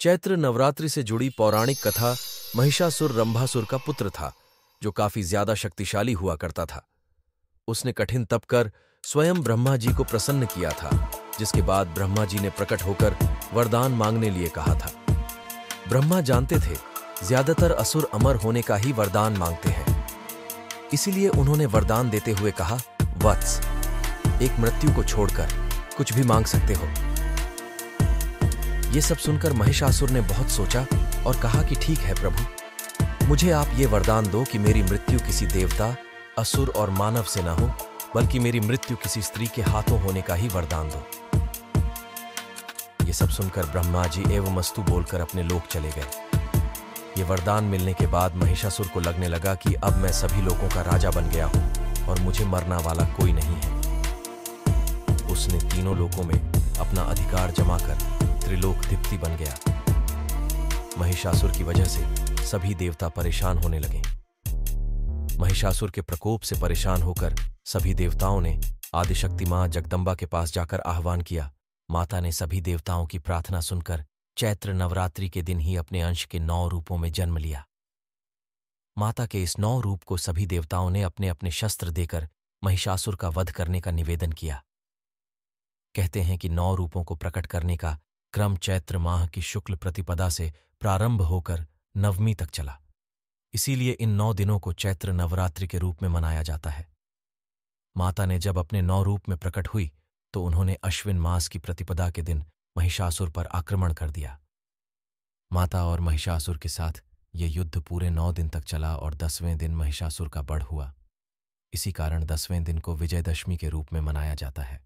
चैत्र नवरात्रि से जुड़ी पौराणिक कथा महिषासुर रंभासुर का पुत्र था, जो काफी ज्यादा शक्तिशाली हुआ करता था। उसने कठिन तप कर स्वयं ब्रह्मा जी को प्रसन्न किया था, जिसके बाद ब्रह्मा जी ने प्रकट होकर वरदान मांगने लिए कहा था। ब्रह्मा जानते थे ज्यादातर असुर अमर होने का ही वरदान मांगते हैं, इसीलिए उन्होंने वरदान देते हुए कहा, वत्स, एक मृत्यु को छोड़कर कुछ भी मांग सकते हो। ये सब सुनकर महिषासुर ने बहुत सोचा और कहा कि ठीक है प्रभु, मुझे आप ये वरदान दो कि मेरी मृत्यु किसी देवता, असुर और मानव से न हो, बल्कि मेरी मृत्यु किसी स्त्री के हाथों होने का ही वरदान दो। ये सब सुनकर ब्रह्मा जी एवमस्तु बोलकर अपने लोक चले गए। ये वरदान मिलने के बाद महिषासुर को लगने लगा कि अब मैं सभी लोगों का राजा बन गया हूं और मुझे मरना वाला कोई नहीं है। उसने तीनों लोकों में अपना अधिकार जमा कर त्रिलोकधिपति बन गया। महिषासुर की वजह से सभी देवता परेशान होने लगे। महिषासुर के प्रकोप से परेशान होकर सभी देवताओं ने आदिशक्ति मां जगदंबा के पास जाकर आह्वान किया। माता ने सभी देवताओं की प्रार्थना सुनकर चैत्र नवरात्रि के दिन ही अपने अंश के 9 रूपों में जन्म लिया। माता के इस 9 रूप को सभी देवताओं ने अपने अपने शस्त्र देकर महिषासुर का वध करने का निवेदन किया। कहते हैं कि 9 रूपों को प्रकट करने का क्रम चैत्र माह की शुक्ल प्रतिपदा से प्रारंभ होकर नवमी तक चला। इसीलिए इन 9 दिनों को चैत्र नवरात्रि के रूप में मनाया जाता है। माता ने जब अपने 9 रूप में प्रकट हुई तो उन्होंने अश्विन मास की प्रतिपदा के दिन महिषासुर पर आक्रमण कर दिया। माता और महिषासुर के साथ ये युद्ध पूरे 9 दिन तक चला और 10वें दिन महिषासुर का बढ़ हुआ। इसी कारण 10वें दिन को विजयदशमी के रूप में मनाया जाता है।